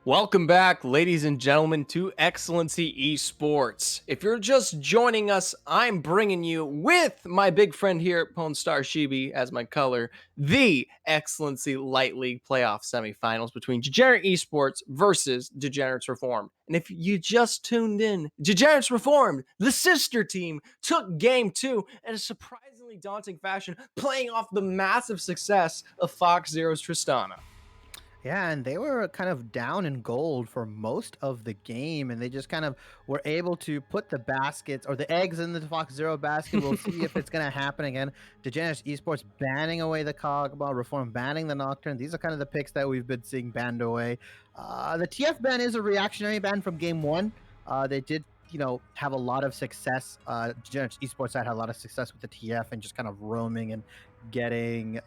Welcome back, ladies and gentlemen, to Excellency Esports. If you're just joining us, I'm bringing you, with my big friend here, Pone Star Shibi, as my color, the Excellency Light League playoff semifinals between Degenerate Esports versus Degenerates Reformed. And if you just tuned in, Degenerates Reformed, the sister team, took game two in a surprisingly daunting fashion, playing off the massive success of Fox Zero's Tristana. Yeah, and they were kind of down in gold for most of the game, and they just kind of were able to put the baskets or the eggs in the Fox Zero basket. We'll see if it's going to happen again. Degenerates Esports banning away the Kog'Maw, Reform banning the Nocturne. These are kind of the picks that we've been seeing banned away. The TF ban is a reactionary ban from game one. They did have a lot of success. Degenerates Esports had a lot of success with the TF and just kind of roaming and getting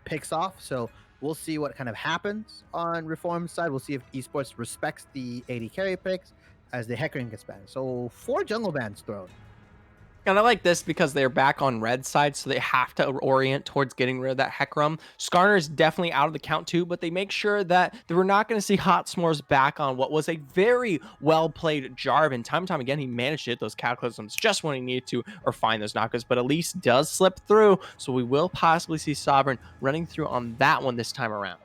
picks off. So we'll see what kind of happens on Reform's side. We'll see if Esports respects the 80 carry picks as the Heckering gets banned. So 4 jungle bans thrown. And I like this because they're back on red side, so they have to orient towards getting rid of that Heckrum. Skarner is definitely out of the count too, but they make sure that we're not going to see Hot S'mores back on what was a very well-played Jarvan. Time and time again, he managed to hit those cataclysms just when he needed to or find those knockouts, but Elise does slip through, so we will possibly see Sovereign running through on that one this time around.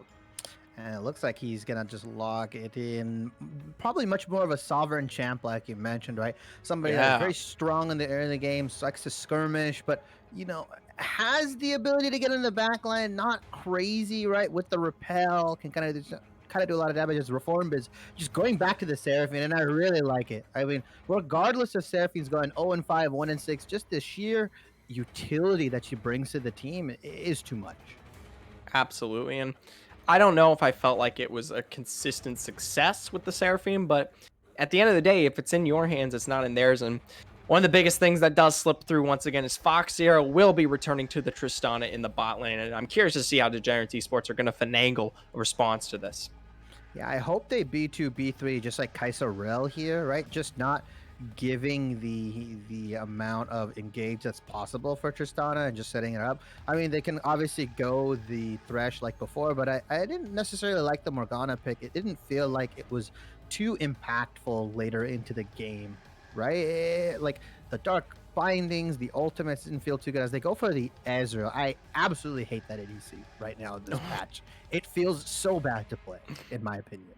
And it looks like he's going to just log it in. Probably much more of a sovereign champ, like you mentioned, right? Somebody that's very strong in the early game, likes to skirmish, but, has the ability to get in the back line. Not crazy, right? With the repel, can kind of do a lot of damage as Reform is just going back to the Seraphine, and I really like it. I mean, regardless of Seraphine's going 0-5, 1-6, just the sheer utility that she brings to the team is too much. Absolutely. And I don't know if I felt like it was a consistent success with the Seraphim, but at the end of the day, if it's in your hands, it's not in theirs. And one of the biggest things that does slip through once again is Fox Zero will be returning to the Tristana in the bot lane. And I'm curious to see how Degenerates Esports are going to finagle a response to this. Yeah, I hope they B2, B3 just like Kai'Sa Rel here, right? Just not giving the amount of engage that's possible for Tristana and just setting it up. I mean, they can obviously go the Thresh like before, but I didn't necessarily like the Morgana pick. It didn't feel like it was too impactful later into the game, right? Like the Dark Bindings, the ultimates didn't feel too good as they go for the Ezreal. I absolutely hate that ADC right now in this patch. It feels so bad to play, in my opinion.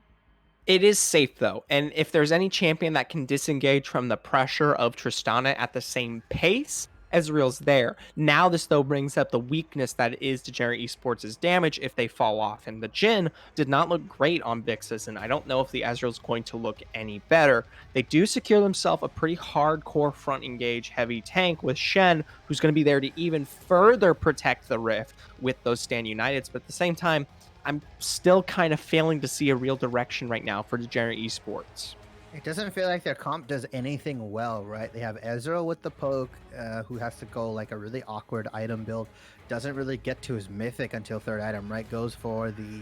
It is safe though, and if there's any champion that can disengage from the pressure of Tristana at the same pace, Ezreal's there. Now this though brings up the weakness that is Degenerate Esports' damage if they fall off, and the Jhin did not look great on Vixis, and I don't know if the Ezreal's going to look any better. They do secure themselves a pretty hardcore front engage heavy tank with Shen, who's going to be there to even further protect the Rift with those Stand Uniteds, but at the same time, I'm still kind of failing to see a real direction right now for Degenerate Esports. It doesn't feel like their comp does anything well, right? They have Ezreal with the poke, who has to go like a really awkward item build. Doesn't really get to his mythic until third item, right? Goes for the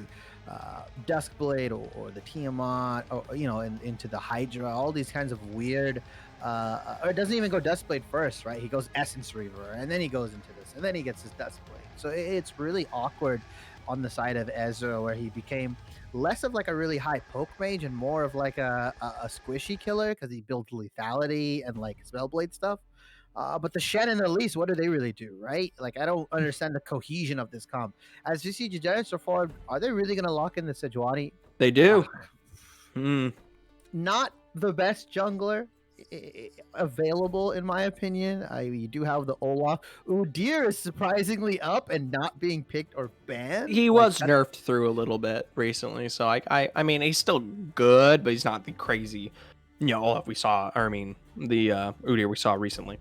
Duskblade or the Tiamat, or into the Hydra. All these kinds of weird. Or it doesn't even go Duskblade first, right? He goes Essence Reaver, and then he goes into this, and then he gets his Duskblade. So it's really awkward on the side of Ezreal, where he became less of like a really high poke mage and more of like a squishy killer because he builds lethality and like Spellblade stuff. But the Shen and the Elise, what do they really do, right? Like, I don't understand the cohesion of this comp. As you see Degenerates Reformed, are they really going to lock in the Sejuani? They do. Not the best jungler available, in my opinion. You do have the Olaf. Udyr is surprisingly up and not being picked or banned. He was nerfed through a little bit recently, so I mean he's still good, but he's not the crazy Olaf we saw, or I mean the Udyr we saw recently.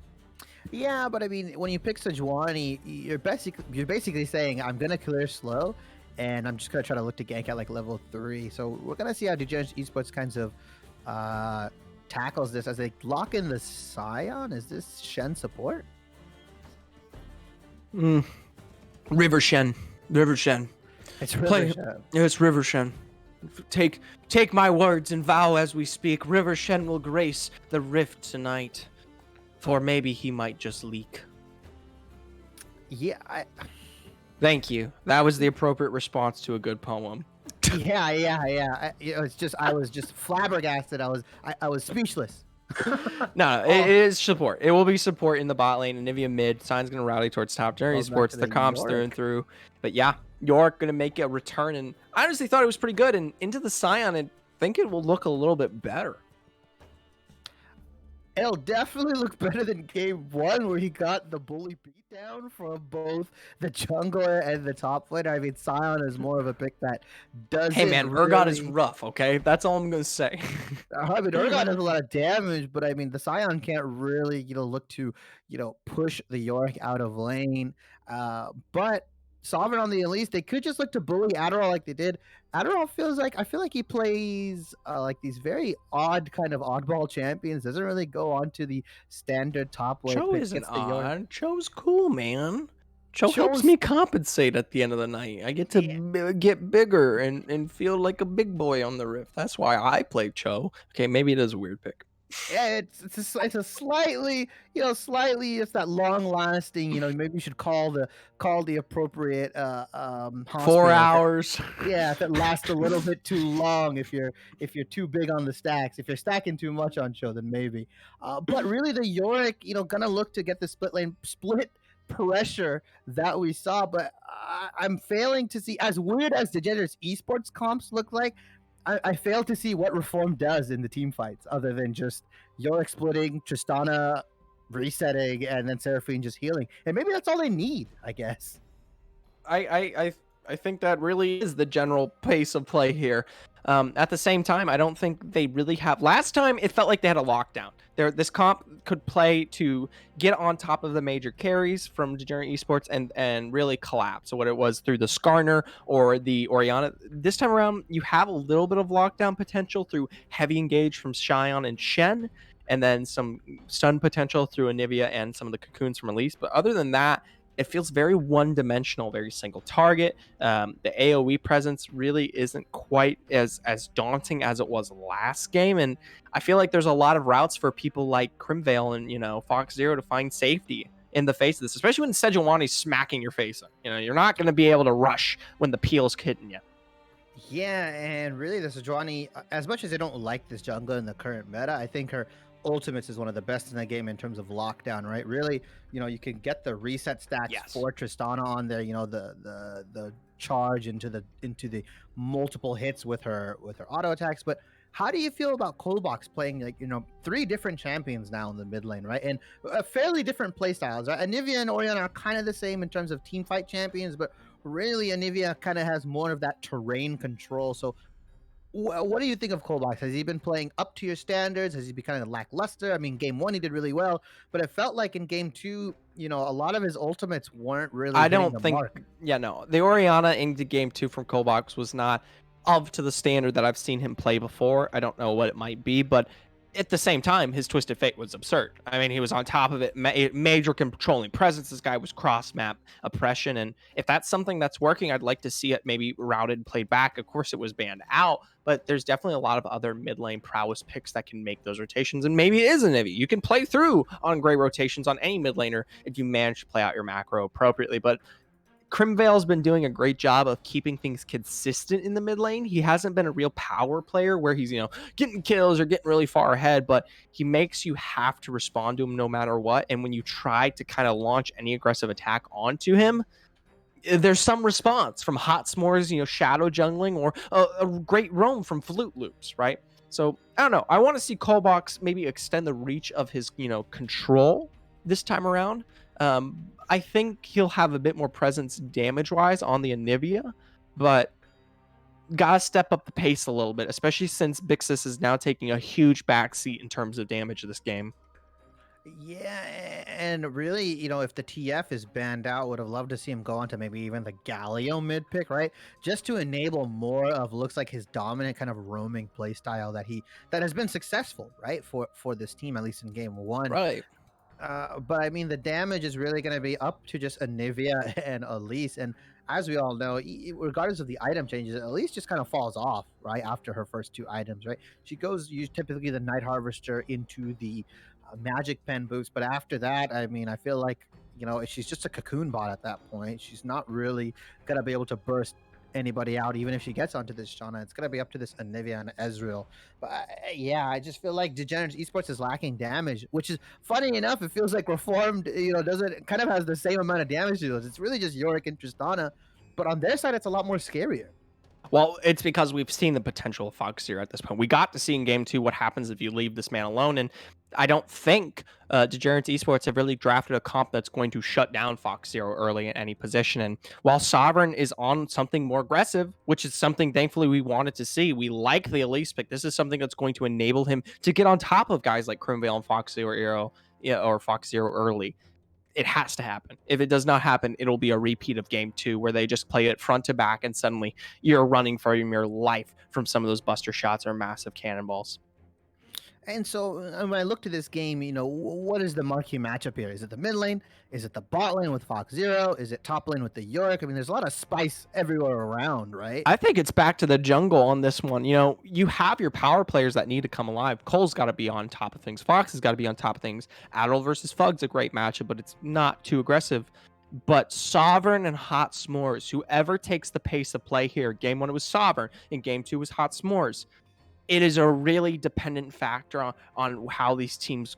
Yeah, but I mean, when you pick Sejuani, you're basically saying I'm gonna clear slow, and I'm just gonna try to look to gank at like level 3. So we're gonna see how Degenerates Esports kinds of tackles this as they lock in the Scion. Is this Shen support? River Shen. It's River Shen. It's River Shen. Take my words and vow as we speak. River Shen will grace the rift tonight. For maybe he might just leak. Yeah, Thank you. That was the appropriate response to a good poem. Yeah. It's just I was just flabbergasted. I was speechless. No, it Oh, is support. It will be support in the bot lane. And Nivea mid. Sign's going to rally towards top. Degenerate going back Esports, to the the comps through and York. through. But yeah, York going to make a return. And I honestly thought it was pretty good. And into the Scion, I think it will look a little bit better. It'll definitely look better than game one, where he got the bully beatdown from both the jungler and the top laner. I mean, Sion is more of a pick that Hey, doesn't man, Urgot is really. rough, okay? That's all I'm going to say. I mean, Urgot does a lot of damage, but I mean, the Scion can't really, look to, push the York out of lane. But Sovereign on the Elise, they could just look to bully Adderall like they did. Adderall I feel like he plays like these very odd kind of oddball champions. Doesn't really go onto the standard top lane Cho pick. isn't Gets the York. odd. Cho's cool, man. Cho helps Chose me compensate at the end of the night. I get to yeah, get bigger and feel like a big boy on the Rift. That's why I play Cho. Okay, maybe it is a weird pick. yeah, it's a slightly, slightly, it's that long lasting, maybe you should call the appropriate Four hospital if it, hours. yeah, if it lasts a little bit too long, if you're too big on the stacks. If you're stacking too much on show, then maybe. But really the Yorick, gonna look to get the split pressure that we saw, but I'm failing to see, as weird as Degenerates Esports comps look like. I fail to see what Reform does in the team fights other than just Yorick splitting, Tristana resetting, and then Seraphine just healing. And maybe that's all they need, I guess. I think that really is the general pace of play here. At the same time, I don't think they really have. Last time, it felt like they had a lockdown. This comp could play to get on top of the major carries from Degenerate Esports and really collapse. So what it was through the Skarner or the Oriana. This time around, you have a little bit of lockdown potential through heavy engage from Xion and Shen, and then some stun potential through Anivia and some of the cocoons from Elise. But other than that, it feels very one-dimensional, very single target. The AOE presence really isn't quite as daunting as it was last game, and I feel like there's a lot of routes for people like Crimvale and Fox Zero to find safety in the face of this, especially when Sejuani's smacking your face up. You're not going to be able to rush when the peel's hitting you. Yeah, and really, the Sejuani, as much as I don't like this jungler in the current meta, I think her ultimates is one of the best in the game in terms of lockdown, right? Really, you can get the reset stacks Yes. for Tristana on there, the charge into the multiple hits with her auto attacks. But how do you feel about Coldbox playing, like, three different champions now in the mid lane, right? And fairly different play styles, right? Anivia and Orion are kind of the same in terms of team fight champions, but really Anivia kind of has more of that terrain control. So what do you think of Colbox? Has he been playing up to your standards? Has he been kind of lackluster? I mean, game one he did really well, but it felt like in game two, a lot of his ultimates weren't really I hitting don't the think, mark. yeah, no. The Oriana into game two from Kobox was not up to the standard that I've seen him play before. I don't know what it might be, but at the same time, his Twisted Fate was absurd. I mean, he was on top of it, major controlling presence. This guy was cross map oppression. And if that's something that's working, I'd like to see it maybe routed, played back. Of course, it was banned out, but there's definitely a lot of other mid lane prowess picks that can make those rotations. And maybe it is a Nivy. You can play through on gray rotations on any mid laner if you manage to play out your macro appropriately. But Crimvale's been doing a great job of keeping things consistent in the mid lane. He hasn't been a real power player where he's, getting kills or getting really far ahead, but he makes you have to respond to him no matter what. And when you try to kind of launch any aggressive attack onto him, there's some response from Hot S'mores, shadow jungling, or a great roam from Flute Loops, right? So I don't know. I want to see Colbox maybe extend the reach of his, control this time around. I think he'll have a bit more presence damage wise on the Anivia, but gotta step up the pace a little bit, especially since Bixis is now taking a huge backseat in terms of damage of this game. Yeah, and really, if the TF is banned out, would have loved to see him go on to maybe even the Galio mid pick, right? Just to enable more of, looks like, his dominant kind of roaming play style that has been successful, right, for this team, at least in game one. Right. But I mean, the damage is really going to be up to just Anivia and Elise. And as we all know, regardless of the item changes, Elise just kind of falls off right after her first two items, right? She goes use typically the Night Harvester into the Magic Pen boost. But after that, I mean, I feel like, she's just a cocoon bot at that point. She's not really going to be able to burst anybody out, even if she gets onto this Shauna. It's gonna be up to this Anivia and Ezreal. But yeah, I just feel like Degenerates Esports is lacking damage, which is funny enough. It feels like Reformed, doesn't kind of has the same amount of damage to those. It's really just Yorick and Tristana, but on their side, it's a lot more scarier. Well, it's because we've seen the potential of Fox Zero at this point. We got to see in game two what happens if you leave this man alone. And I don't think Degenerates Esports have really drafted a comp that's going to shut down Fox Zero early in any position. And while Sovereign is on something more aggressive, which is something thankfully we wanted to see, we like the Elise pick. This is something that's going to enable him to get on top of guys like Crimvale and Fox Zero Arrow, yeah, or Fox Zero early. It has to happen. If it does not happen, it'll be a repeat of game two where they just play it front to back and suddenly you're running for your life from some of those buster shots or massive cannonballs. And so when I look to this game, what is the marquee matchup here? Is it the mid lane? Is it the bot lane with Fox Zero? Is it top lane with the Yorick? I mean, there's a lot of spice everywhere around, right? I think it's back to the jungle on this one. You have your power players that need to come alive. Cole's got to be on top of things. Fox has got to be on top of things. Adderall versus Fug's a great matchup, but it's not too aggressive. But Sovereign and Hot S'mores, whoever takes the pace of play here, game one it was Sovereign, and game two was Hot S'mores. It is a really dependent factor on how these teams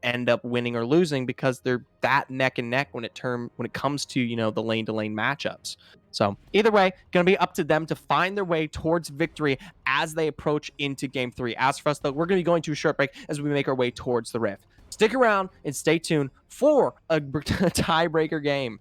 end up winning or losing because they're that neck and neck when it comes to the lane to lane matchups. So either way, gonna be up to them to find their way towards victory as they approach into game three. As for us though, we're gonna be going to a short break as we make our way towards the rift. Stick around and stay tuned for a tiebreaker game.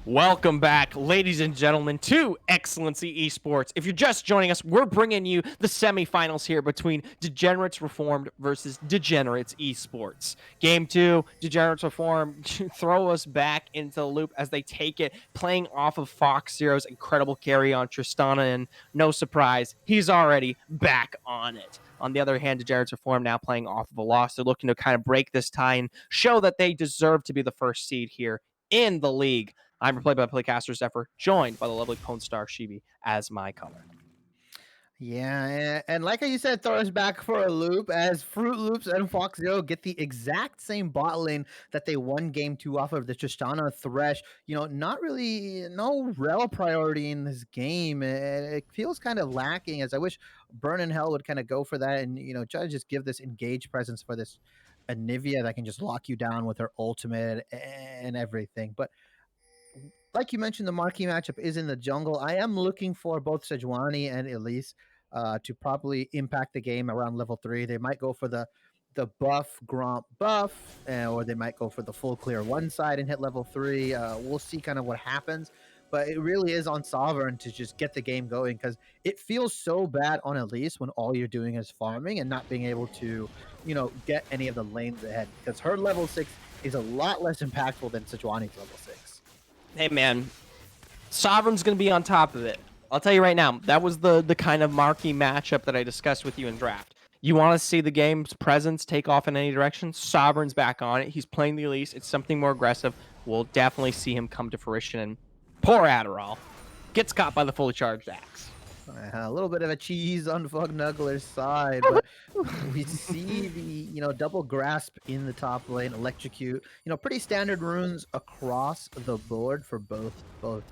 Welcome back, ladies and gentlemen, to Excellency Esports. If you're just joining us, we're bringing you the semifinals here between Degenerates Reformed versus Degenerates Esports. Game two, Degenerates Reformed throw us back into the loop as they take it, playing off of Fox Zero's incredible carry on Tristana, and no surprise, he's already back on it. On the other hand, Degenerates Reform now playing off of a loss. They're looking to kind of break this tie and show that they deserve to be the first seed here in the league. I'm your play-by-play caster Zephyr, joined by the lovely Pone Star Shibi as my color. Yeah, and like how you said, throw us back for a loop as Fruit Loops and Fox Zero get the exact same bot lane that they won game 2 off of the Tristana Thresh. Not really no rel priority in this game. It feels kind of lacking as I wish Burn in Hell would kind of go for that and try to just give this engaged presence for this Anivia that can just lock you down with her ultimate and everything. But like you mentioned, the marquee matchup is in the jungle. I am looking for both Sejuani and Elise to probably impact the game around level 3. They might go for the buff Gromp buff, or they might go for the full clear one side and hit level 3. We'll see kind of what happens. But it really is on Sovereign to just get the game going because it feels so bad on Elise when all you're doing is farming and not being able to, get any of the lanes ahead because her level 6 is a lot less impactful than Sejuani's level 6. Hey, man, Sovereign's going to be on top of it. I'll tell you right now, that was the kind of marquee matchup that I discussed with you in draft. You want to see the game's presence take off in any direction? Sovereign's back on it. He's playing the Elise. It's something more aggressive. We'll definitely see him come to fruition. And poor Adderall gets caught by the fully charged axe. A little bit of a cheese on Fug Nuggler's side, but we see the double grasp in the top lane, electrocute. Pretty standard runes across the board for both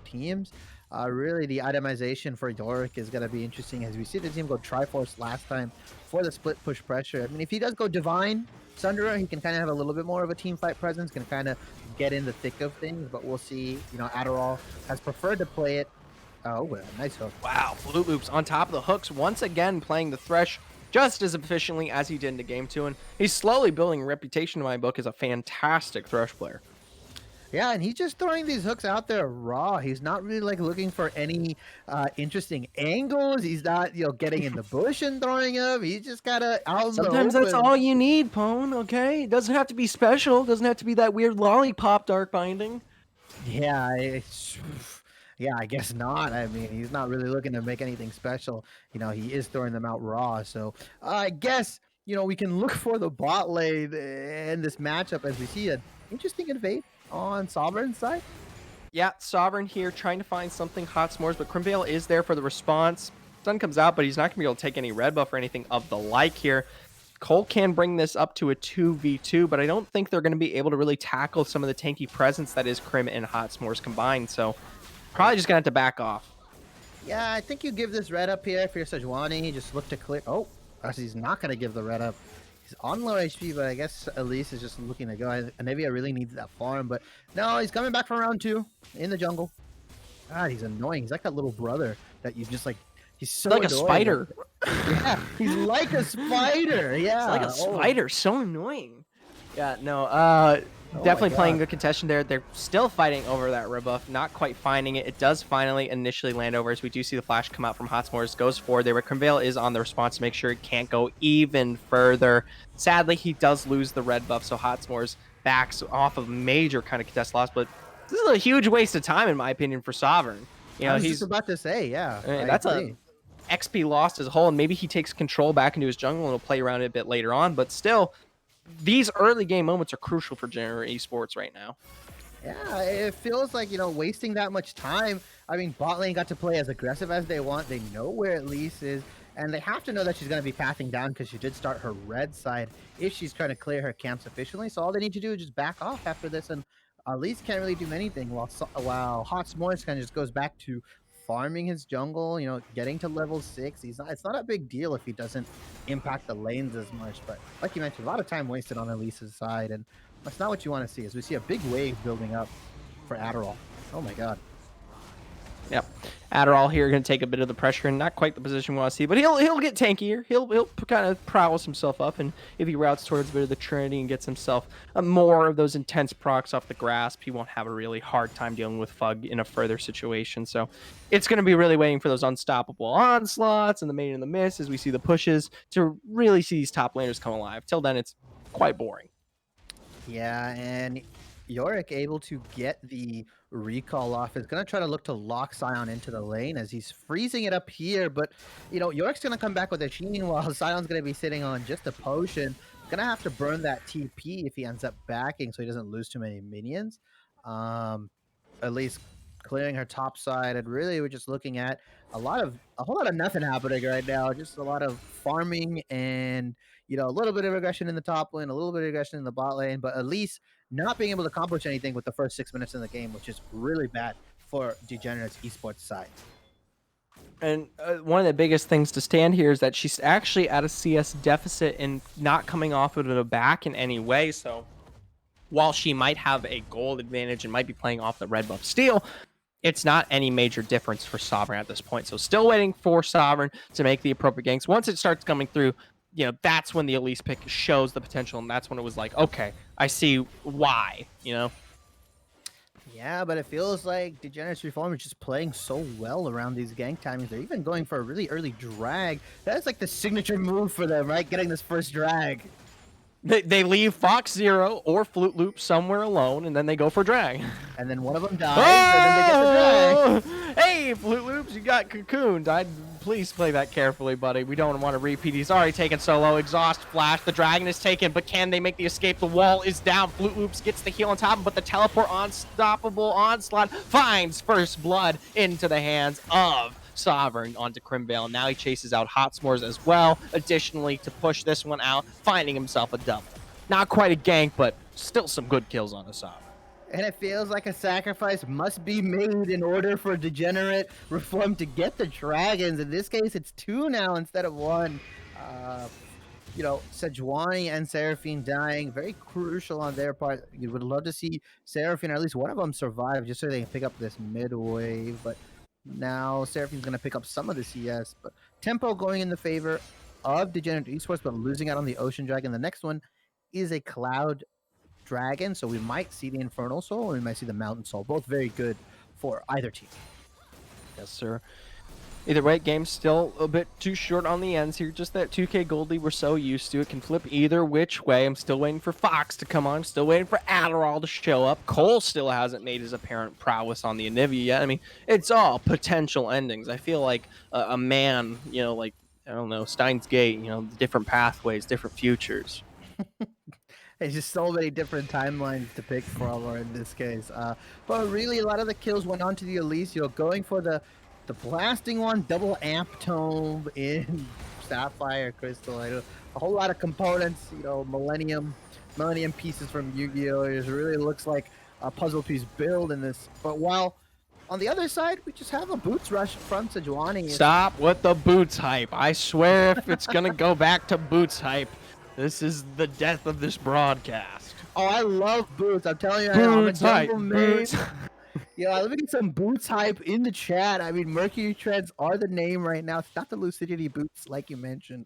teams. Really, the itemization for Yorick is going to be interesting as we see the team go Triforce last time for the split push pressure. I mean, if he does go Divine Sunderer, he can kind of have a little bit more of a team fight presence, can kind of get in the thick of things. But we'll see. Adderall has preferred to play it. Oh, well, nice hook. Wow, Blue Loops on top of the hooks, once again playing the Thresh just as efficiently as he did in the game 2, and he's slowly building a reputation in my book as a fantastic Thresh player. Yeah, and he's just throwing these hooks out there raw. He's not really looking for any interesting angles. He's not getting in the bush and throwing them. He's just gotta out in the Sometimes that's open. all you need, Pone, okay? It doesn't have to be special. It doesn't have to be that weird lollipop dark binding. Yeah, yeah, I guess not. I mean, he's not really looking to make anything special. He is throwing them out raw. So I guess we can look for the bot lane in this matchup as we see an interesting invade on Sovereign's side. Yeah, Sovereign here trying to find something hot s'mores, but Crimvale is there for the response. Sun comes out, but he's not going to be able to take any red buff or anything of the like here. Cole can bring this up to a 2v2, but I don't think they're going to be able to really tackle some of the tanky presence that is Crim and Hot S'mores combined, so probably just going to have to back off. Yeah, I think you give this red up here for your Sejuani. Just look to clear. Oh, actually, he's not going to give the red up. He's on low HP, but I guess Elise is just looking to go. Anivia really needs that farm, but no, he's coming back for round 2 in the jungle. God, he's annoying. He's like that little brother that you just he's so Like annoying. a spider. Yeah, he's like a spider. Yeah. It's like a spider. So annoying. Yeah, no, Oh definitely my playing God. good contention there. They're still fighting over that rebuff, not quite finding it. It does finally initially land over as we do see the flash come out from Hot S'mores, goes forward there, but Crimvale is on the response to make sure it can't go even further. Sadly, he does lose the red buff, so Hot S'mores backs off of major kind of contest loss, but this is a huge waste of time, in my opinion, for Sovereign. I was He's just about to say, yeah, I that's agree. a XP lost as a whole, and maybe he takes control back into his jungle and will play around it a bit later on, but still, these early game moments are crucial for Degenerate Esports right now. Yeah, it feels like, wasting that much time. I mean, bot lane got to play as aggressive as they want. They know where Elise is, and they have to know that she's going to be pathing down because she did start her red side if she's trying to clear her camps efficiently. So all they need to do is just back off after this, and Elise can't really do anything while Hot S'mores kind of just goes back to farming his jungle, getting to level 6. It's not a big deal if he doesn't impact the lanes as much, but like you mentioned, a lot of time wasted on Elise's side, and that's not what you want to see, as we see a big wave building up for Adderall. Oh my God. Yep. Adderall here going to take a bit of the pressure and not quite the position we want to see, but he'll get tankier. He'll kind of prowess himself up, and if he routes towards a bit of the Trinity and gets himself more of those intense procs off the grasp, he won't have a really hard time dealing with Fug in a further situation. So it's going to be really waiting for those unstoppable onslaughts and the main and the miss as we see the pushes to really see these top laners come alive. Till then, it's quite boring. Yeah, and Yorick able to get the recall off is going to try to look to lock Scion into the lane as he's freezing it up here. But, Yorick's going to come back with a Sheen while Scion's going to be sitting on just a potion. Going to have to burn that TP if he ends up backing so he doesn't lose too many minions. Um, at least clearing her top side. And really, we're just looking at a whole lot of nothing happening right now. Just a lot of farming and, a little bit of aggression in the top lane, a little bit of aggression in the bot lane, but at least not being able to accomplish anything with the first 6 minutes in the game, which is really bad for Degenerates Esports side. And one of the biggest things to stand here is that she's actually at a CS deficit and not coming off of the back in any way. So while she might have a gold advantage and might be playing off the red buff steal, it's not any major difference for Sovereign at this point. So still waiting for Sovereign to make the appropriate ganks. Once it starts coming through, that's when the Elise pick shows the potential, and that's when it was like, okay, I see why. Yeah, but it feels like Degenerates Reform is just playing so well around these gank timings. They're even going for a really early drag. That's like the signature move for them, right? Getting this first drag. They leave Fox Zero or Flute Loop somewhere alone, and then they go for drag. And then one of them dies, and then they get the drag. Hey, Flute Loops, you got cocooned. Please play that carefully, buddy. We don't want to repeat. He's already taken solo. Exhaust flash. The dragon is taken, but can they make the escape? The wall is down. Flute Loops gets the heal on top, but the teleport unstoppable onslaught finds first blood into the hands of Sovereign onto Crimvale. Now he chases out Hot S'mores as well, additionally to push this one out, finding himself a double. Not quite a gank, but still some good kills on the Sovereign. And it feels like a sacrifice must be made in order for Degenerate Reform to get the dragons. In this case, it's 2 now instead of 1. Sejuani and Seraphine dying, very crucial on their part. You would love to see Seraphine, or at least one of them, survive just so they can pick up this mid wave. But now Seraphine's going to pick up some of the CS. But tempo going in the favor of Degenerate Esports, but losing out on the Ocean Dragon. The next one is a Cloud Dragon, so we might see the Infernal Soul or we might see the Mountain Soul. Both very good for either team. Yes, sir. Either way, game's still a bit too short on the ends here. Just that 2K Goldie we're so used to. It can flip either which way. I'm still waiting for Fox to come on. I'm still waiting for Adderall to show up. Cole still hasn't made his apparent prowess on the Anivia yet. I mean, it's all potential endings. I feel like a man, like, I don't know, Steins Gate, different pathways, different futures. There's just so many different timelines to pick from, or in this case. But really, a lot of the kills went on to the Elise, going for the blasting one, double amp tome in Sapphire Crystal. A whole lot of components, Millennium pieces from Yu-Gi-Oh! It really looks like a puzzle piece build in this. But while on the other side, we just have a boots rush from Sejuani. Stop with the boots hype. I swear if it's going to go back to boots hype, this is the death of this broadcast. Oh, I love boots. I'm telling you, I'm a jungle maid. Let me get some boots hype in the chat. I mean, Mercury Treads are the name right now. It's not the Lucidity boots, like you mentioned.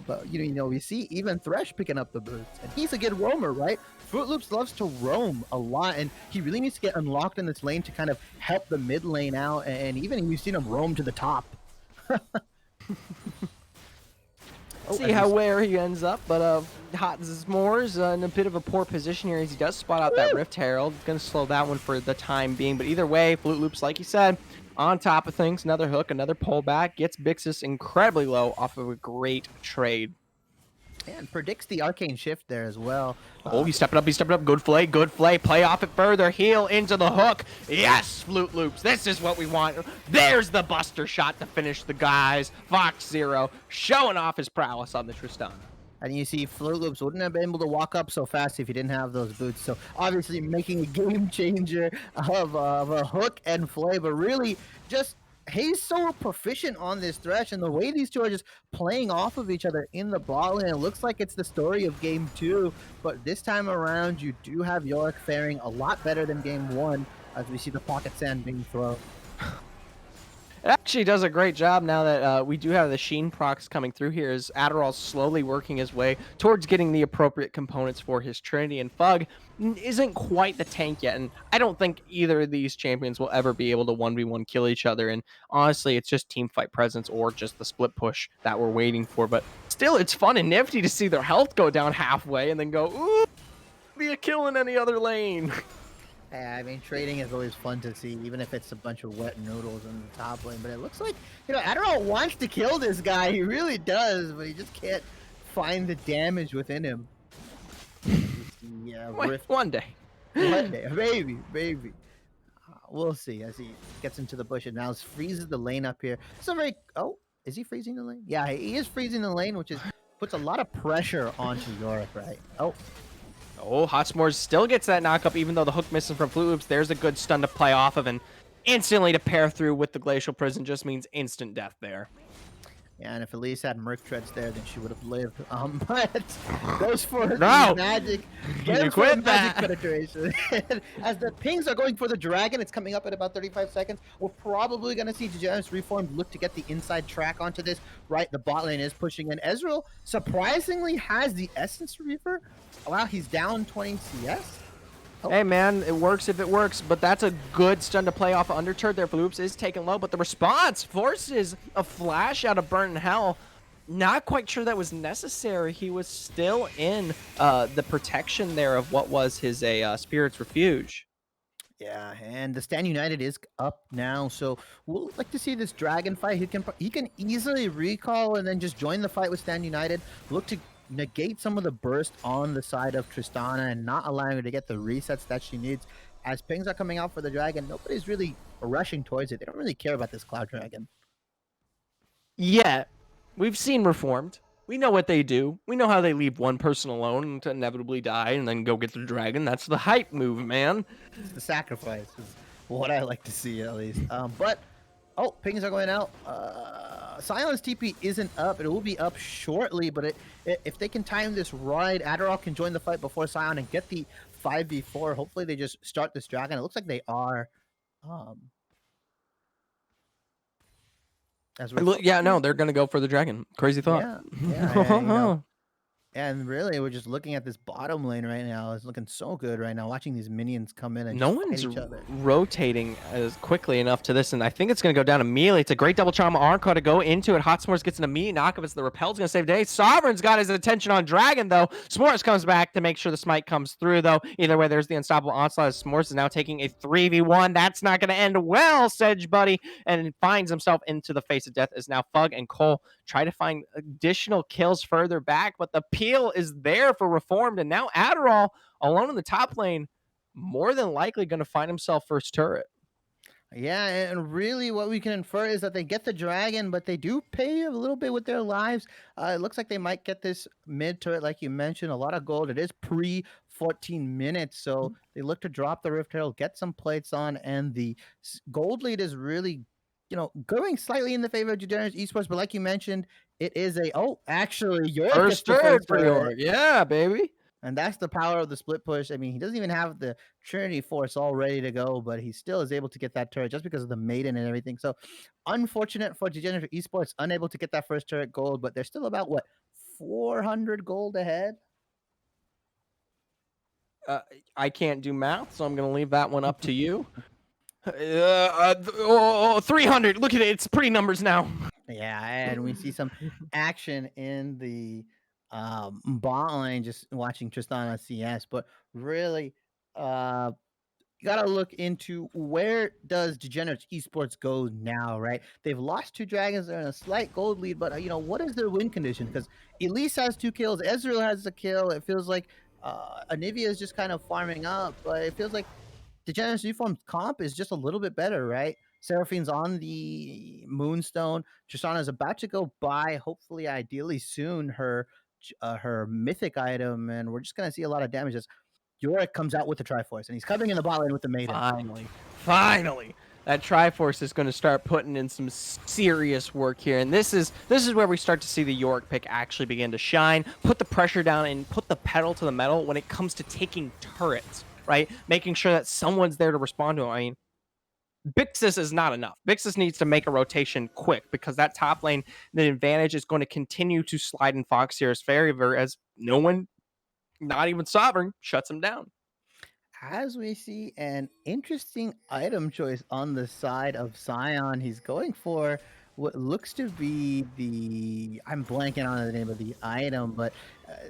But, we see even Thresh picking up the boots. And he's a good roamer, right? Fruit Loops loves to roam a lot, and he really needs to get unlocked in this lane to kind of help the mid lane out. And even you've seen him roam to the top. See where he ends up, but Hot S'mores in a bit of a poor position here as he does spot out that Rift Herald. It's going to slow that one for the time being, but either way, Flute Loops, like you said, on top of things. Another hook, another pullback, gets Bixus incredibly low off of a great trade. And predicts the arcane shift there as well. Oh, he's stepping up, Good play, play off it further, heal into the hook. Yes, Flute Loops, this is what we want. There's the buster shot to finish the guys. Fox Zero showing off his prowess on the Tristana. And you see Flute Loops wouldn't have been able to walk up so fast if he didn't have those boots. So obviously making a game changer of a hook and flay, but really just he's so proficient on this Thresh, and the way these two are just playing off of each other in the bot lane, it looks like it's the story of game 2, but this time around you do have Yorick faring a lot better than game 1 as we see the pocket sand being thrown. It actually does a great job now that we do have the Sheen procs coming through here as Adderall's slowly working his way towards getting the appropriate components for his Trinity, and Fug isn't quite the tank yet, and I don't think either of these champions will ever be able to 1v1 kill each other, and honestly, it's just team fight presence or just the split push that we're waiting for, but still, it's fun and nifty to see their health go down halfway and then go, ooh! Be a kill in any other lane. Yeah, I mean, trading is always fun to see, even if it's a bunch of wet noodles in the top lane. But it looks like, Adderall wants to kill this guy. He really does, but he just can't find the damage within him. As we see Rift One day. one day, maybe. We'll see as he gets into the bush and now freezes the lane up here. It's a very is he freezing the lane? Yeah, he is freezing the lane, which is puts a lot of pressure onto Yorick, right? Oh, Hotspurs still gets that knockup, even though the hook missing from Flute Loops. There's a good stun to play off of, and instantly to pair through with the Glacial Prison just means instant death there. Yeah, and if Elise had Merc Treads there, then she would have lived. But goes for the magic. You quit magic that. penetration. As the pings are going for the dragon, it's coming up at about 35 seconds. We're probably going to see Degenerates Reformed look to get the inside track onto this. Right, the bot lane is pushing in. Ezreal surprisingly has the Essence Reaver. Wow, he's down 20 CS. Hey, man, it works if it works, but that's a good stun to play off of Underturd there. Floops is taken low, but the response forces a flash out of Burnt Hell. Not quite sure that was necessary. He was still in the protection there of what was his Spirit's Refuge. Yeah, and the Stand United is up now, so we'll like to see this dragon fight. He can easily recall and then just join the fight with Stand United. Look to negate some of the burst on the side of Tristana and not allowing her to get the resets that she needs. As pings are coming out for the dragon, nobody's really rushing towards it. They don't really care about this Cloud Dragon. Yeah, we've seen Reformed. We know what they do. We know how they leave one person alone to inevitably die and then go get the dragon. That's the hype move, man. It's the sacrifice is what I like to see at least. But pings are going out. Silence TP isn't up. It will be up shortly, but if they can time this right, Adderall can join the fight before Sion and get the 5v4. Hopefully they just start this dragon. It looks like they are. Yeah, no, they're gonna go for the dragon. Crazy thought. Yeah. And really, we're just looking at this bottom lane right now. It's looking so good right now. Watching these minions come in and no just fight one's each other. rotating as quickly enough to this, and I think it's going to go down immediately. It's a great double charm Arco to go into it. Hot S'mores gets an immediate knockup as the Repel's going to save day. Sovereign's got his attention on Dragon, though. S'mores comes back to make sure the smite comes through, though. Either way, there's the unstoppable onslaught as S'mores is now taking a 3v1. That's not going to end well, Sedge Buddy, and finds himself into the face of death as now Fug and Cole try to find additional kills further back, but the peel is there for Reformed, and now Adderall alone in the top lane, more than likely going to find himself first turret. Yeah, and really what we can infer is that they get the dragon, but they do pay a little bit with their lives. It looks like they might get this mid turret, like you mentioned, a lot of gold. It is pre 14 minutes, so they look to drop the Rift Herald, get some plates on, and the gold lead is really, going slightly in the favor of Degenerates Esports. But like you mentioned, it is actually York First turret for York. Yeah, baby. And that's the power of the split push. I mean, he doesn't even have the Trinity Force all ready to go, but he still is able to get that turret just because of the maiden and everything. So unfortunate for Degenerate Esports, unable to get that first turret gold, but they're still about, 400 gold ahead? I can't do math, so I'm going to leave that one up to you. 300. Look at it. It's pretty numbers now. Yeah, and we see some action in the bot lane, just watching Tristana CS, but really, you gotta look into where does Degenerates Esports go now, right? They've lost 2 dragons, they're in a slight gold lead, but what is their win condition? Because Elise has 2 kills, Ezreal has a kill. It feels like Anivia is just kind of farming up, but it feels like Degenerates Reformed comp is just a little bit better, right? Seraphine's on the Moonstone. Tristana is about to go buy, hopefully, ideally soon, her mythic item, and we're just gonna see a lot of damage as Yorick comes out with the Triforce, and he's coming in the bot lane with the Maiden. Finally, that Triforce is going to start putting in some serious work here, and this is where we start to see the Yorick pick actually begin to shine, put the pressure down, and put the pedal to the metal when it comes to taking turrets, right? Making sure that someone's there to respond to him. I mean, Bixis is not enough. Bixis needs to make a rotation quick because that top lane, the advantage is going to continue to slide in Foxier's favor as no one, not even Sovereign, shuts him down. As we see an interesting item choice on the side of Sion, he's going for what looks to be I'm blanking on the name of the item, but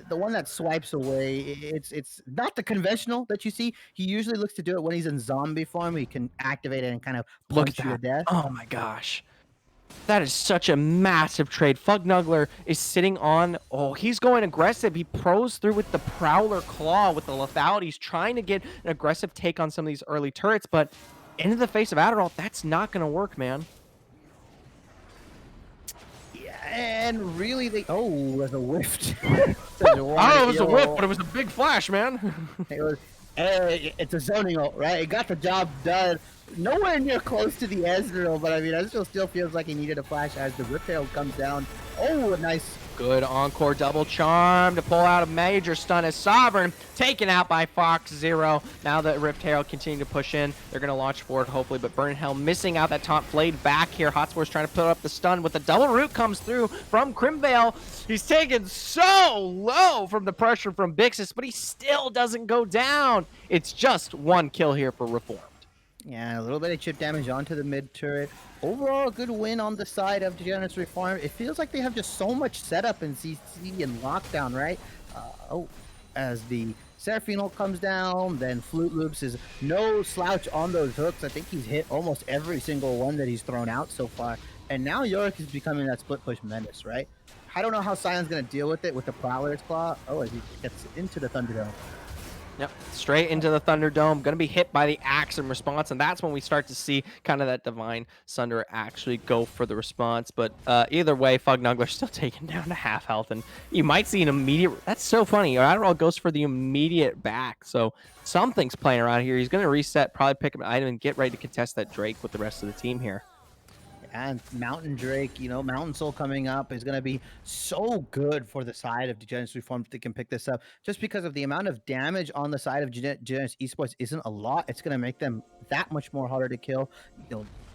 the one that swipes away, it's not the conventional that you see. He usually looks to do it when he's in zombie form. He can activate it and kind of Look at punch you to that. death. Oh my gosh. That is such a massive trade. Fugnuggler is sitting on. Oh, he's going aggressive. He pros through with the Prowler Claw with the lethality. He's trying to get an aggressive take on some of these early turrets, but into the face of Adderall, that's not going to work, man. Yeah, and really, they as a whiffed. I don't know if it was a whip, Yo, but it was a big flash, man. it was, it's a zoning ult, right? It got the job done. Nowhere near close to the Ezreal, but I mean, Ezreal still feels like he needed a flash as the Riptail comes down. Oh, a nice. Good encore double charm to pull out a major stun as Sovereign taken out by Fox Zero. Now that Rift Herald continue to push in, they're going to launch forward hopefully, but Burn Hell missing out that top blade back here. Hotspor's trying to put up the stun with the double root comes through from Crimvale. He's taken so low from the pressure from Bixis, but he still doesn't go down. It's just one kill here for Reformed. Yeah, a little bit of chip damage onto the mid turret. Overall, a good win on the side of Degenerates Reform. It feels like they have just so much setup in CC and lockdown, right? As the Seraphine ult comes down, then Flute Loops is no slouch on those hooks. I think he's hit almost every single one that he's thrown out so far. And now Yorick is becoming that split push menace, right? I don't know how Sion's going to deal with it with the Prowler's Claw. Oh, as he gets into the Thunderdome. Yep, straight into the Thunderdome. Going to be hit by the axe in response, and that's when we start to see kind of that Divine Sunder actually go for the response. But either way, Fugnuggler's still taken down to half health, and you might see an immediate. That's so funny. Adderall goes for the immediate back, so something's playing around here. He's going to reset, probably pick up an item, and get ready to contest that Drake with the rest of the team here. And Mountain Drake, Mountain Soul coming up is going to be so good for the side of Degenerates Reformed if they can pick this up. Just because of the amount of damage on the side of Degenerates Esports isn't a lot, it's going to make them that much more harder to kill.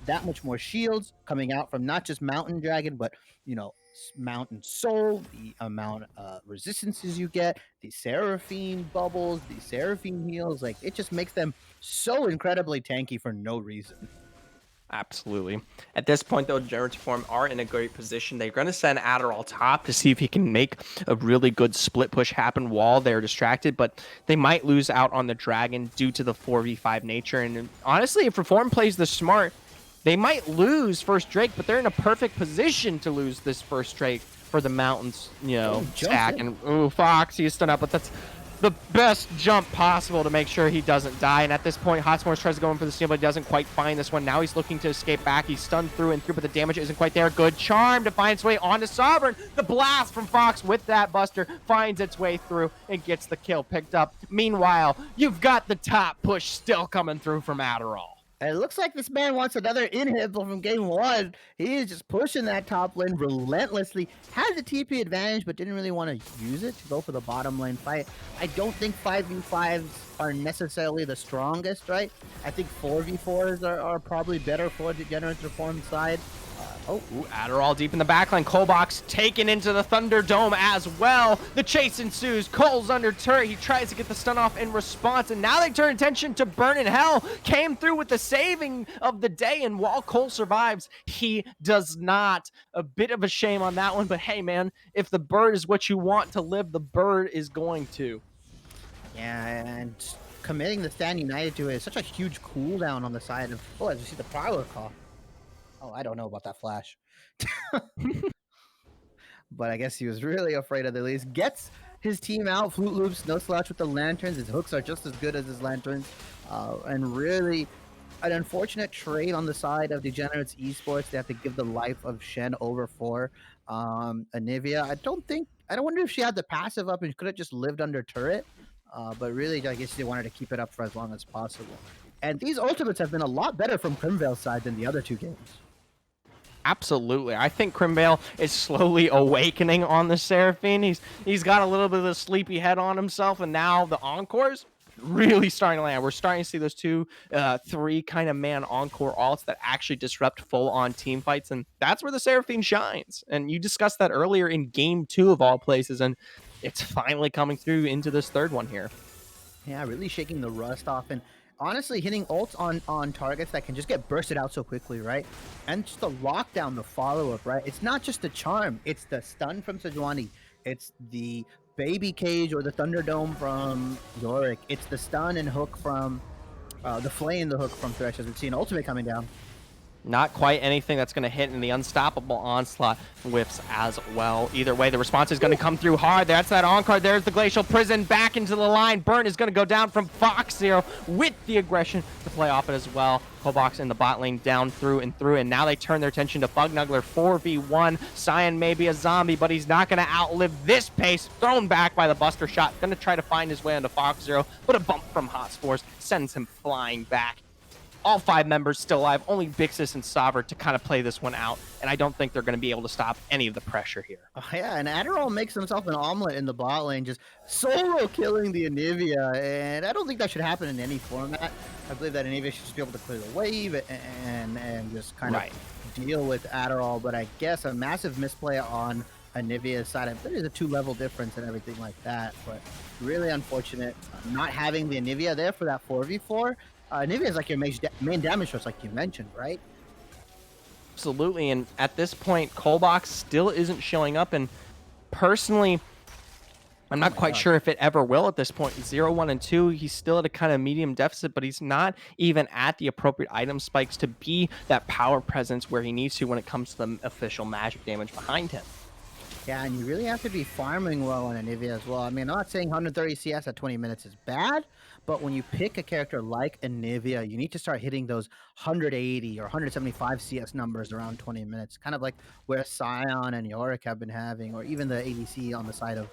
That much more shields coming out from not just Mountain Dragon, but, Mountain Soul, the amount of resistances you get, the Seraphine bubbles, the Seraphine heals. Like, it just makes them so incredibly tanky for no reason. Absolutely. At this point, though, Degenerates Reform are in a great position. They're going to send Adderall top to see if he can make a really good split push happen while they're distracted, but they might lose out on the Dragon due to the 4v5 nature. And honestly, if Reform plays the smart, they might lose first Drake, but they're in a perfect position to lose this first Drake for the Mountains, stack. And, Fox, he's stunned up, but that's the best jump possible to make sure he doesn't die. And at this point, Hotspurs tries to go in for the steal, but he doesn't quite find this one. Now he's looking to escape back. He's stunned through and through, but the damage isn't quite there. Good charm to find its way onto Sovereign. The blast from Fox with that buster finds its way through and gets the kill picked up. Meanwhile, you've got the top push still coming through from Adderall. And it looks like this man wants another inhib from game one. He is just pushing that top lane relentlessly. Had the TP advantage, but didn't really want to use it to go for the bottom lane fight. I don't think 5v5s are necessarily the strongest, right? I think 4v4s are probably better for the Degenerates Reform side. Adderall deep in the backline. Colbox taken into the Thunderdome as well. The chase ensues. Cole's under turret. He tries to get the stun off in response, and now they turn attention to Burn in Hell. Came through with the saving of the day, and while Cole survives, he does not. A bit of a shame on that one, but hey, man, if the bird is what you want to live, the bird is going to. Yeah, and committing the Stand United to it is such a huge cooldown on the side of, as you see the Prowler call. Oh, I don't know about that flash. But I guess he was really afraid of the least. Gets his team out. Flute Loops, no slouch with the lanterns. His hooks are just as good as his lanterns. And really an unfortunate trade on the side of Degenerates Esports. They have to give the life of Shen over for Anivia. I wonder if she had the passive up and could have just lived under turret. But really, I guess they wanted to keep it up for as long as possible. And these ultimates have been a lot better from Crimvale's side than the other two games. Absolutely. I think Crimvale is slowly awakening on the Seraphine. He's got a little bit of a sleepy head on himself, and now the Encores really starting to land. We're starting to see those three kind of man Encore alts that actually disrupt full-on team fights, and that's where the Seraphine shines. And you discussed that earlier in game 2 of all places, and it's finally coming through into this third one here. Yeah, really shaking the rust off and honestly hitting ults on targets that can just get bursted out so quickly, right? And just the lockdown, the follow-up, right? It's not just the charm, it's the stun from Sejuani. It's the Baby Cage or the Thunderdome from Yorick. It's the stun and hook from the flame, the hook from Thresh, as we've seen ultimate coming down. Not quite anything that's going to hit in the unstoppable onslaught whiffs as well. Either way, the response is going to come through hard. That's that encore. There's the Glacial Prison back into the line. Burn is going to go down from Fox Zero with the aggression to play off it as well. Kobox in the bot lane down through, and now they turn their attention to Fugnuggler 4v1. Cyan may be a zombie, but he's not going to outlive this pace. Thrown back by the Buster Shot. Going to try to find his way onto Fox Zero, but a bump from Hot Spores sends him flying back. All 5 members still alive, only Bixis and Sovereign to kind of play this one out, and I don't think they're going to be able to stop any of the pressure here. Oh, yeah, and Adderall makes himself an omelet in the bot lane, just solo killing the Anivia, and I don't think that should happen in any format. I believe that Anivia should just be able to clear the wave and just kind of deal with Adderall, but I guess a massive misplay on Anivia's side. There is a 2-level difference and everything like that, but really unfortunate not having the Anivia there for that 4v4. Nivea is like your main damage source, like you mentioned, right? Absolutely, and at this point, Kolbox still isn't showing up, and personally, I'm not quite sure if it ever will at this point. 0, 1, and 2, he's still at a kind of medium deficit, but he's not even at the appropriate item spikes to be that power presence where he needs to when it comes to the official magic damage behind him. Yeah, and you really have to be farming well on Anivia as well. I mean, I'm not saying 130 CS at 20 minutes is bad, but when you pick a character like Anivia, you need to start hitting those 180 or 175 CS numbers around 20 minutes, kind of like where Scion and Yorick have been having, or even the ADC on the side of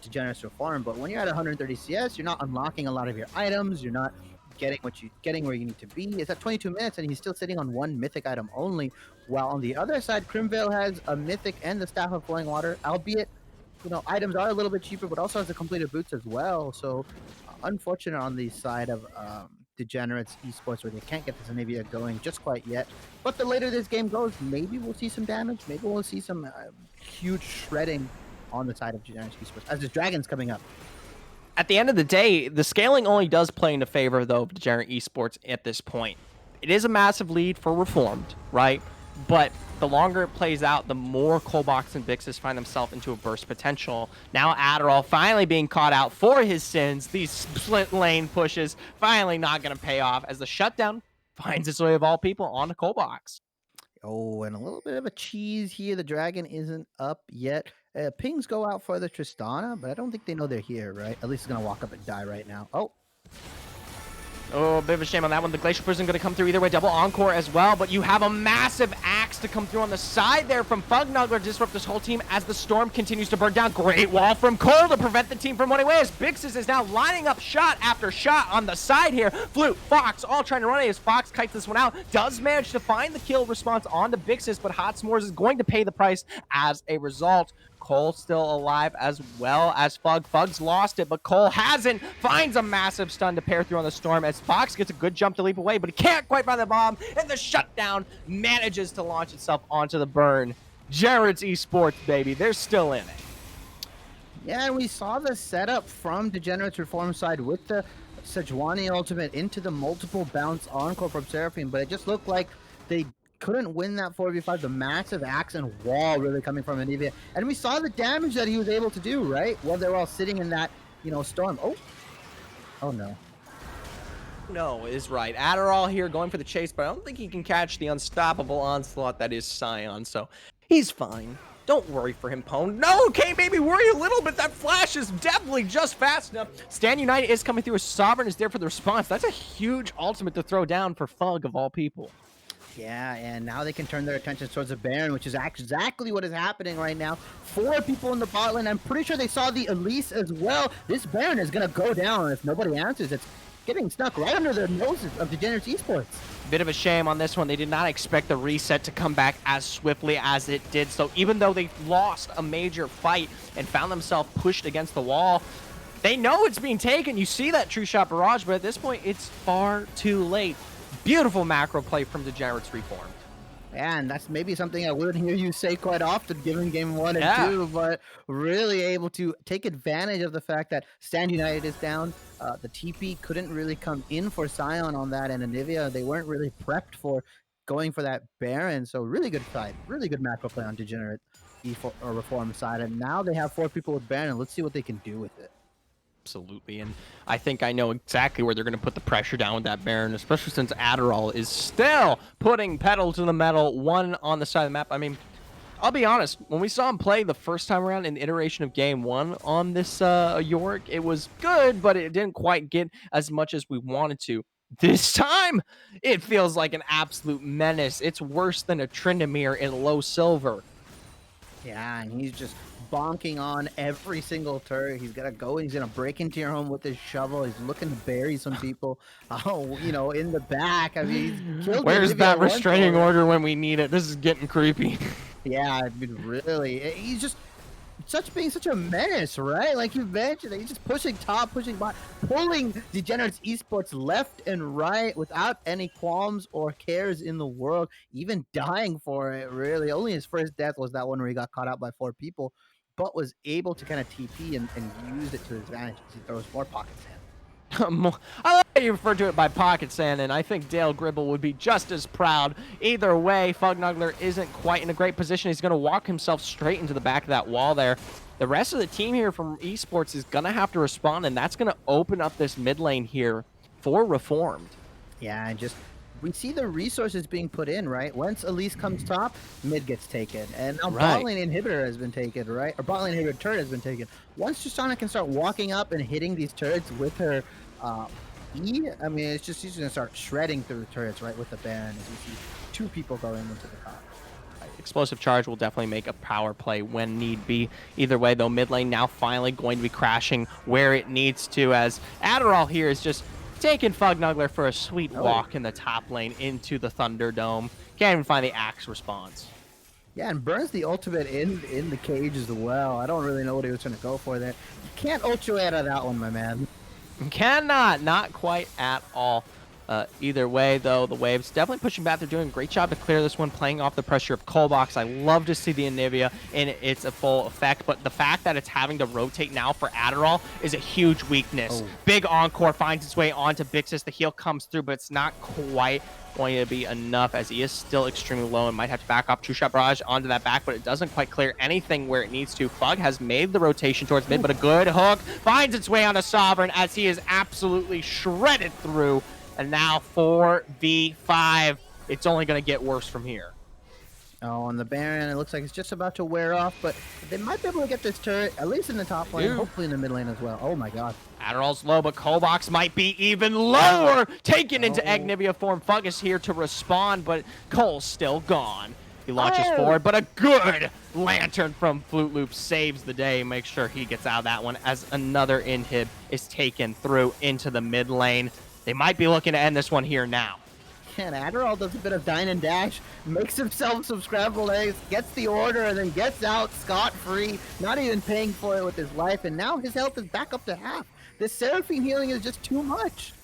Degenerates Reform. But when you're at 130 CS, you're not unlocking a lot of your items, you're not getting where you need to be. It's at 22 minutes and he's still sitting on 1 mythic item only, while on the other side Crimvale has a mythic and the Staff of Flowing Water, albeit items are a little bit cheaper, but also has the completed boots as well. So unfortunate on the side of Degenerates Esports, where they can't get this Anivia going just quite yet. But the later this game goes, maybe we'll see some damage, maybe we'll see some huge shredding on the side of Degenerates Esports as this Dragon's coming up. At the end of the day, the scaling only does play into favor, though, of Degenerate Esports at this point. It is a massive lead for Reformed, right? But the longer it plays out, the more Kolbox and Bixis find themselves into a burst potential. Now Adderall finally being caught out for his sins. These split lane pushes finally not going to pay off as the shutdown finds its way of all people onto Kolbox. Oh, and a little bit of a cheese here. The Dragon isn't up yet. Pings go out for the Tristana, but I don't think they know they're here, right? At least it's going to walk up and die right now. Oh, a bit of a shame on that one. The Glacial Prison going to come through either way. Double Encore as well, but you have a massive axe to come through on the side there from Fugnuggler. Disrupt this whole team as the storm continues to burn down. Great wall from Cole to prevent the team from running away as Bixis is now lining up shot after shot on the side here. Flute, Fox, all trying to run away as Fox kites this one out. Does manage to find the kill response onto Bixis, but Hot S'mores is going to pay the price as a result. Cole still alive as well as Fug. Fug's lost it, but Cole hasn't. Finds a massive stun to pair through on the storm as Fox gets a good jump to leap away, but he can't quite find the bomb, and the shutdown manages to launch itself onto the burn. Degenerates Esports, baby. They're still in it. Yeah, and we saw the setup from Degenerates Reform side with the Sejuani ultimate into the multiple bounce encore from Seraphine, but it just looked like they couldn't win that 4v5. The massive axe and wall really coming from Anivia, and we saw the damage that he was able to do, right, while they were all sitting in that storm. Oh No is right. Adderall here going for the chase, but I don't think he can catch the unstoppable onslaught that is Scion, so he's fine. Don't worry for him, Pone. No, okay, maybe worry a little bit. That flash is definitely just fast enough. Stand United is coming through. Sovereign is there for the response. That's a huge ultimate to throw down for Fug of all people. yeah, and now they can turn their attention towards the Baron, which is exactly what is happening right now. 4 people in the bot lane. I'm pretty sure they saw the Elise as well. This Baron is going to go down if nobody answers. It's getting stuck right under the noses of Degenerates Esports. Bit of a shame on this one. They did not expect the reset to come back as swiftly as it did. So even though they lost a major fight and found themselves pushed against the wall, they know it's being taken. You see that True Shot Barrage, but at this point, it's far too late. Beautiful macro play from Degenerates Reformed. And that's maybe something I wouldn't hear you say quite often given game 1 and 2, but really able to take advantage of the fact that Stand United is down. The TP couldn't really come in for Scion on that, and Anivia, they weren't really prepped for going for that Baron. So really good fight, really good macro play on Degenerate. or reform side, and now they have 4 people with Baron. Let's see what they can do with it. Absolutely, and I think I know exactly where they're going to put the pressure down with that Baron, especially since Adderall is still putting pedal to the metal, one on the side of the map. I mean, I'll be honest, when we saw him play the first time around in the iteration of game one on this Yorick, it was good, but it didn't quite get as much as we wanted to. This time, it feels like an absolute menace. It's worse than a Tryndamere in low silver. Yeah, and he's just bonking on every single turret. He's gonna go and he's gonna break into your home with his shovel. He's looking to bury some people. Oh, in the back. I mean, he's killed Where's Olivia that once restraining already. order when we need it? This is getting creepy. Yeah, I mean, really, he's just being such a menace, right? Like you mentioned, he's just pushing top, pushing bottom, pulling Degenerates Esports left and right without any qualms or cares in the world, even dying for it. Really, only his first death was that one where he got caught out by 4 people, but was able to kind of TP and use it to his advantage as he throws more pockets in. I like how you refer to it by pocket sand, and I think Dale Gribble would be just as proud. Either way, Fugnuggler isn't quite in a great position. He's going to walk himself straight into the back of that wall there. The rest of the team here from Esports is going to have to respond, and that's going to open up this mid lane here for Reformed. Yeah, and just we see the resources being put in, right? Once Elise comes top, mid gets taken. And now bot Right. lane inhibitor has been taken, right? Or bot lane inhibitor turret has been taken. Once Tristana can start walking up and hitting these turrets with her E, I mean, it's just she's gonna start shredding through the turrets, right, with the Baron as we see 2 people going into the top. Explosive charge will definitely make a power play when need be. Either way, though, mid lane now finally going to be crashing where it needs to, as Adderall here is just taking Fugnuggler for a sweet walk in the top lane into the Thunderdome. Can't even find the axe response. Yeah, and burns the ultimate in the cage as well. I don't really know what he was trying to go for there. You can't ultra out of that one, my man. Cannot, not quite at all. Either way, though, the Waves definitely pushing back. They're doing a great job to clear this one, playing off the pressure of Colbox. I love to see the Anivia in its full effect, but the fact that it's having to rotate now for Adderall is a huge weakness. Big Encore finds its way onto Bixis. The heal comes through, but it's not quite going to be enough as he is still extremely low and might have to back off True Shot Barrage onto that back, but it doesn't quite clear anything where it needs to. Fug has made the rotation towards mid, but a good hook finds its way onto Sovereign as he is absolutely shredded through. And now 4v5. It's only going to get worse from here. Oh, and the Baron, it looks like it's just about to wear off, but they might be able to get this turret, at least in the top lane, hopefully in the mid lane as well. Oh my god. Adderall's low, but Colbox might be even lower. Taken into Agnivia form. Fug is here to respond, but Cole's still gone. He launches forward, but a good lantern from Flute Loop saves the day. Makes sure he gets out of that one as another inhib is taken through into the mid lane. They might be looking to end this one here now. And Adderall does a bit of dine and dash, makes himself some scrambled eggs, gets the order, and then gets out scot-free, not even paying for it with his life, and now his health is back up to half. This Seraphine healing is just too much.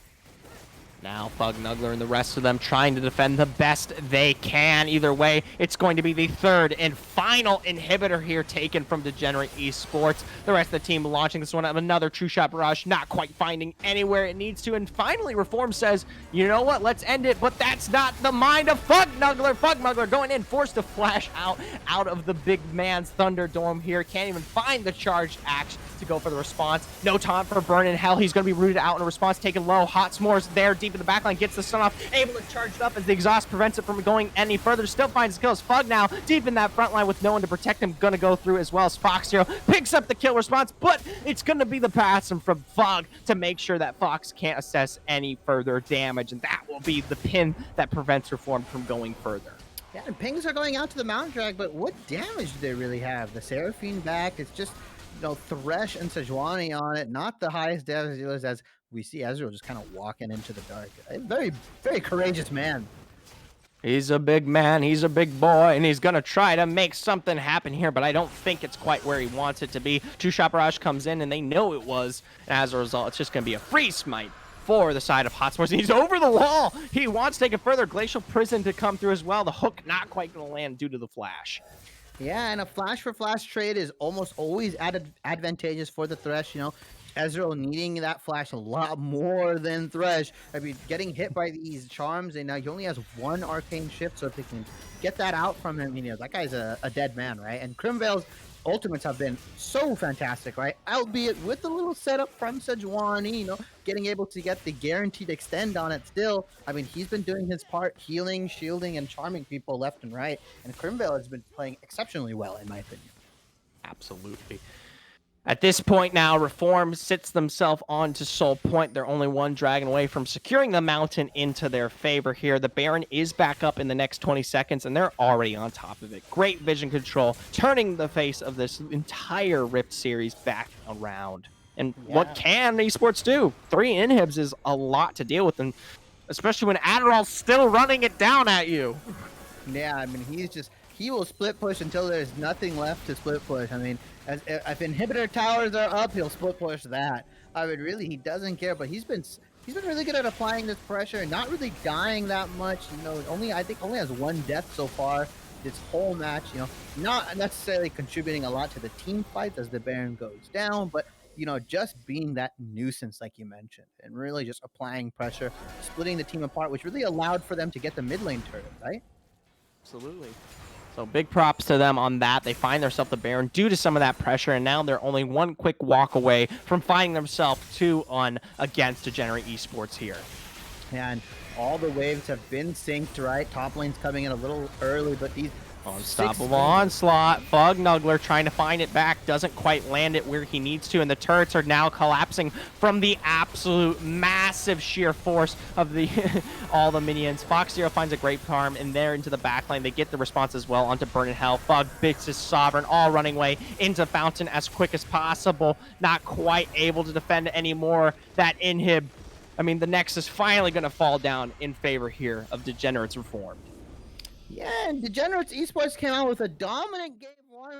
Now Fugnuggler and the rest of them trying to defend the best they can. Either way, it's going to be the third and final inhibitor here taken from Degenerate Esports. The rest of the team launching this one up. Another True Shot Barrage, not quite finding anywhere it needs to. And finally, Reform says, you know what, let's end it. But that's not the mind of Fugnuggler. Fugnuggler going in, forced to flash out of the big man's Thunderdome here. Can't even find the charged axe to go for the response. No time for Burn in Hell. He's going to be rooted out in a response, taken low. Hot S'mores there, deep in the backline, gets the stun off, able to charge it up as the exhaust prevents it from going any further. Still finds the kills. Fug now, deep in that front line with no one to protect him, going to go through as well as Fox Zero picks up the kill response, but it's going to be the pass from Fug to make sure that Fox can't assess any further damage, and that will be the pin that prevents Reform from going further. Yeah, and pings are going out to the Mountain Drag, but what damage do they really have? The Seraphine back, it's just, Thresh and Sejuani on it, not the highest damage dealers as we see Ezreal just kind of walking into the dark. A very, very courageous man. He's a big man, he's a big boy, and he's going to try to make something happen here, but I don't think it's quite where he wants it to be. True Shot Barrage comes in, and they know it was, and as a result, it's just going to be a free smite for the side of Hot S'mores. He's over the wall. He wants to take it further. Glacial Prison to come through as well. The hook not quite going to land due to the flash. Yeah, and a flash for flash trade is almost always advantageous for the Thresh, Ezreal needing that flash a lot more than Thresh. I mean, getting hit by these charms, and now he only has one arcane shift, so if they can get that out from him, that guy's a dead man, right? And Crimvale's ultimates have been so fantastic, right? Albeit with a little setup from Sejuani, getting able to get the guaranteed extend on it still. I mean, he's been doing his part, healing, shielding, and charming people left and right. And Crimvale has been playing exceptionally well, in my opinion. Absolutely. At this point now, Reform sits themselves onto Soul Point. They're only one dragon away from securing the mountain into their favor here. The Baron is back up in the next 20 seconds, and they're already on top of it. Great vision control, turning the face of this entire Rift series back around. And what Yeah. can Esports do? 3 inhibs is a lot to deal with, and especially when Adderall's still running it down at you. Yeah, I mean, he will split push until there's nothing left to split push. I mean, as if inhibitor towers are up, he'll split push that. I mean, really, he doesn't care. But he's been really good at applying this pressure and not really dying that much. I think only has one death so far this whole match. Not necessarily contributing a lot to the team fights as the Baron goes down, but just being that nuisance, like you mentioned, and really just applying pressure, splitting the team apart, which really allowed for them to get the mid lane turret, right? Absolutely. So big props to them on that. They find themselves the Baron due to some of that pressure, and now they're only one quick walk away from finding themselves 2-1 against Degenerate Esports here. And all the waves have been synced, right? Top lane's coming in a little early, but these Unstoppable onslaught. Fugnuggler trying to find it back. Doesn't quite land it where he needs to. And the turrets are now collapsing from the absolute massive sheer force of the all the minions. Fox Zero finds a great farm, and they're into the backline. They get the response as well onto Burn in Hell. Fug bits his Sovereign, all running away into Fountain as quick as possible. Not quite able to defend anymore. That inhib. I mean, the Nexus finally going to fall down in favor here of Degenerates Reformed. Yeah, and Degenerates Esports came out with a dominant game one,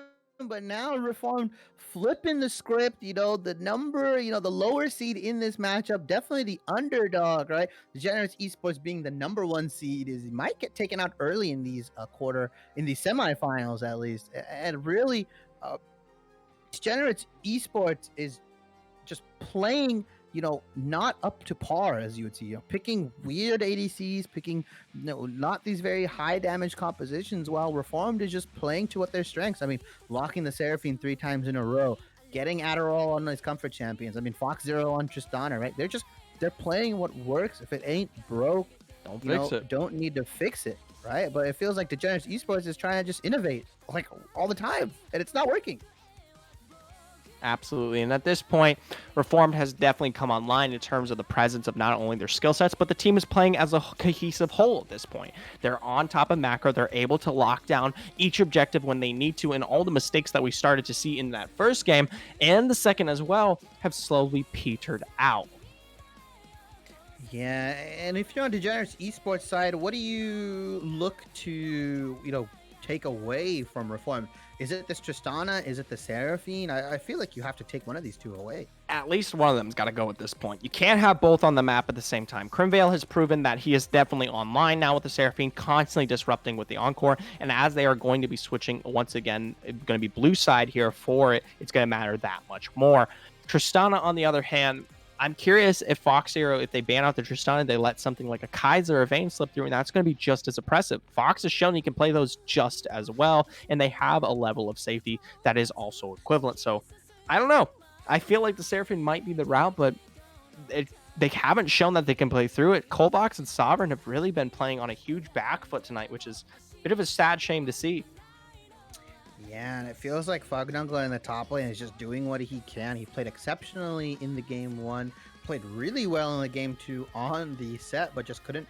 but now Reformed flipping the script. The lower seed in this matchup, definitely the underdog, right? Degenerates Esports being the number one seed is might get taken out early in these in these semifinals at least, and really, Degenerates Esports is just playing, not up to par, as you would see. Picking weird ADCs, picking not these very high damage compositions, while Reformed is just playing to what their strengths. I mean, locking the Seraphine 3 times in a row, getting Adderall on these comfort champions. I mean, Fox Zero on Tristana, right? They're playing what works. If it ain't broke, don't fix it. Don't need to fix it, right? But it feels like Degenerates Esports is trying to just innovate like all the time, and it's not working. Absolutely. And at this point, Reformed has definitely come online in terms of the presence of not only their skill sets, but the team is playing as a cohesive whole at this point. They're on top of macro. They're able to lock down each objective when they need to, and all the mistakes that we started to see in that first game and the second as well have slowly petered out. Yeah, and if you're on Degenerates Esports side, what do you look to, take away from Reform? Is it this Tristana? Is it the Seraphine? I feel like you have to take one of these two away. At least one of them's got to go at this point. You can't have both on the map at the same time. Crimvale has proven that he is definitely online now with the Seraphine, constantly disrupting with the Encore. And as they are going to be switching once again, it's going to be blue side here for it, it's going to matter that much more. Tristana, on the other hand, I'm curious if Fox Zero, if they ban out the Tristana, they let something like a Kaiser or Vayne slip through, and that's going to be just as oppressive. Fox has shown he can play those just as well, and they have a level of safety that is also equivalent. So, I don't know. I feel like the Seraphine might be the route, but they haven't shown that they can play through it. Colbox and Sovereign have really been playing on a huge back foot tonight, which is a bit of a sad shame to see. Yeah, and it feels like Fugnuggler in the top lane is just doing what he can. He played exceptionally in the game one, played really well in the game two on the set, but just couldn't,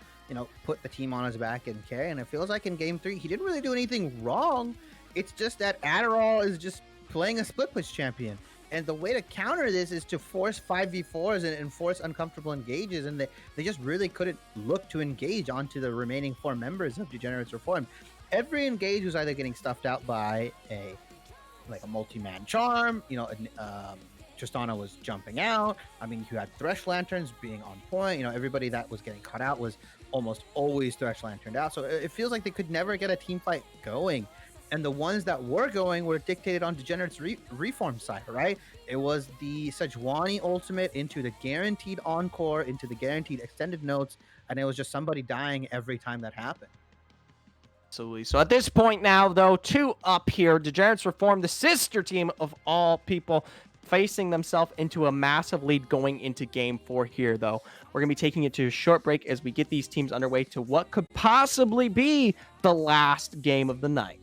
put the team on his back and carry. And it feels like in game three, he didn't really do anything wrong. It's just that Adderall is just playing a split push champion. And the way to counter this is to force 5v4s and force uncomfortable engages. And they just really couldn't look to engage onto the remaining 4 members of Degenerates Reformed. Every engage was either getting stuffed out by a multi-man charm, Tristana was jumping out. I mean, you had Thresh Lanterns being on point. Everybody that was getting caught out was almost always Thresh Lanterned out. So it feels like they could never get a team fight going. And the ones that were going were dictated on Degenerates reform side, right? It was the Sejuani ultimate into the guaranteed encore, into the guaranteed extended notes, and it was just somebody dying every time that happened. Absolutely. So at this point now, though, 2-up here. Degenerates Reform, the sister team of all people, facing themselves into a massive lead going into game 4 here, though. We're going to be taking it to a short break as we get these teams underway to what could possibly be the last game of the night.